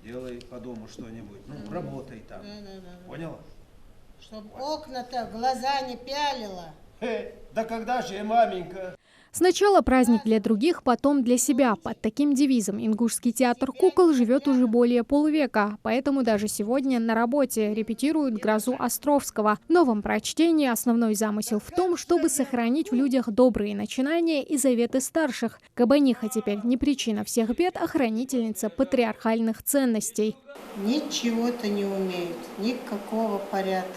делай по дому что-нибудь, ну, работай там. Поняла? Чтоб окна-то в глаза не пялило. Да когда же, маменька? Сначала праздник для других, потом для себя. Под таким девизом Ингушский театр кукол живет уже более полувека. Поэтому даже сегодня на работе репетируют «Грозу Островского». В новом прочтении основной замысел в том, чтобы сохранить в людях добрые начинания и заветы старших. Кабаниха теперь не причина всех бед, а хранительница патриархальных ценностей. Ничего-то не умеют, никакого порядка.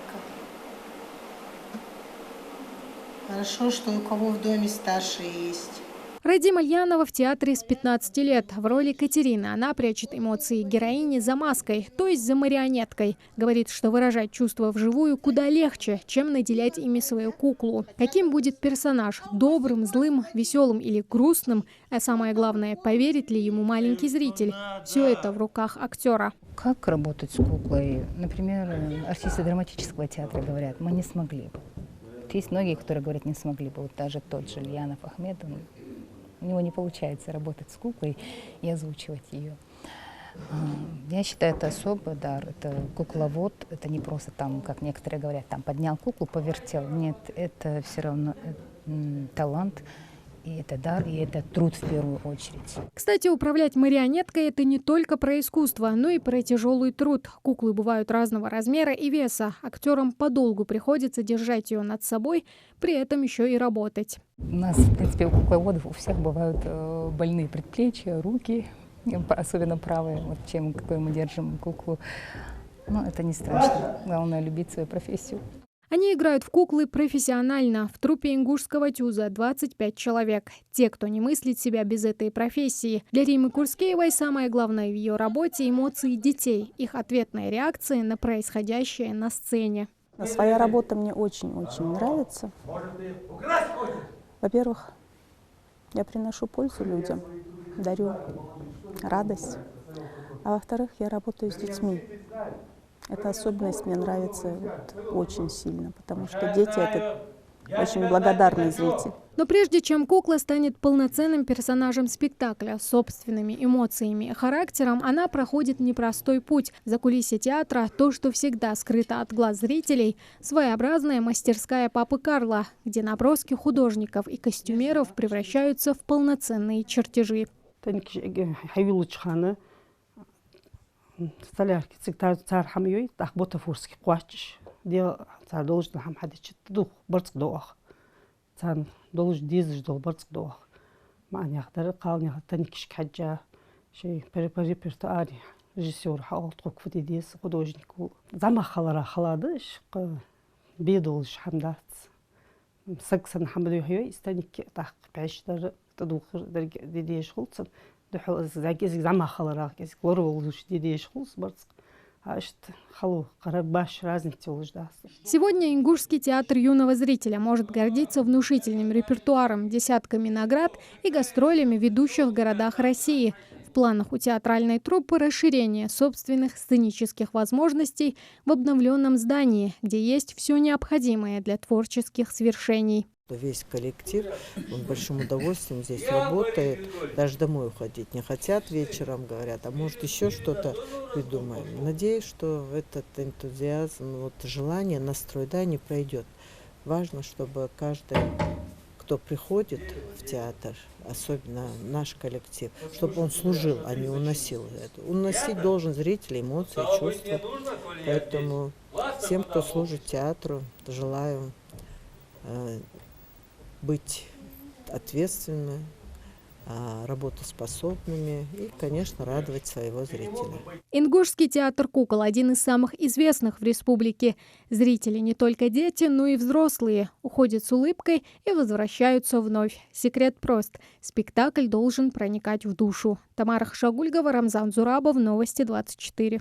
Хорошо, что у кого в доме старшие есть. Радима Альянова в театре с 15 лет. В роли Катерины она прячет эмоции героини за маской, то есть за марионеткой. Говорит, что выражать чувства вживую куда легче, чем наделять ими свою куклу. Каким будет персонаж – добрым, злым, веселым или грустным? А самое главное, поверит ли ему маленький зритель? Все это в руках актера. Как работать с куклой? Например, артисты драматического театра говорят, мы не смогли бы. Есть многие, которые говорят, не смогли бы. Вот даже тот же Ильянов Ахмед, у него не получается работать с куклой и озвучивать ее. Я считаю, это особый дар. Это кукловод, это не просто там, как некоторые говорят, там поднял куклу, повертел. Нет, это все равно талант. И это дар, и это труд в первую очередь. Кстати, управлять марионеткой – это не только про искусство, но и про тяжелый труд. Куклы бывают разного размера и веса. Актерам подолгу приходится держать ее над собой, при этом еще и работать. У нас, в принципе, у кукловодов у всех бывают больные предплечья, руки, особенно правые, вот чем какой мы держим куклу. Но это не страшно. Главное – любить свою профессию. Они играют в куклы профессионально. В труппе ингушского тюза 25 человек. Те, кто не мыслит себя без этой профессии. Для Римы Курскеевой самое главное в ее работе – эмоции детей, их ответная реакция на происходящее на сцене. Своя работа мне очень-очень нравится. Во-первых, я приношу пользу людям, дарю радость. А во-вторых, я работаю с детьми. Эта особенность мне нравится очень сильно, потому что дети – это очень благодарный зритель. Но прежде чем кукла станет полноценным персонажем спектакля с собственными эмоциями и характером, она проходит непростой путь. За кулисье театра – то, что всегда скрыто от глаз зрителей – своеобразная мастерская Папы Карла, где наброски художников и костюмеров превращаются в полноценные чертежи. Столярки цар хамьёй так ботафорский плачешь дел цар должен хам хадичит дух барцк доах цар должен дизж дол барцк доах маняхтар қалнях таникиш хаджа шей репертуаре режиссер хаалт кокфути дес художник замахалара халады бедол шамдац саксан хамду хьёй станик так пяштар тадух дидеш хулцан Сегодня Ингушский театр юного зрителя может гордиться внушительным репертуаром, десятками наград и гастролями в ведущих городах России. В планах у театральной труппы расширение собственных сценических возможностей в обновленном здании, где есть все необходимое для творческих свершений. Весь коллектив, он большим удовольствием здесь работает, даже домой уходить не хотят вечером, говорят, а может еще что-то придумаем. Надеюсь, что этот энтузиазм, вот, желание, настрой, да, не пройдет. Важно, чтобы каждый, кто приходит в театр, особенно наш коллектив, чтобы он служил, а не уносил это. Уносить должен зритель эмоции, чувства. Поэтому всем, кто служит театру, желаю быть ответственными, работоспособными и, конечно, радовать своего зрителя. Ингушский театр кукол – один из самых известных в республике. Зрители не только дети, но и взрослые. Уходят с улыбкой и возвращаются вновь. Секрет прост. Спектакль должен проникать в душу. Тамара Хашагульгова, Рамзан Зурабов, Новости 24.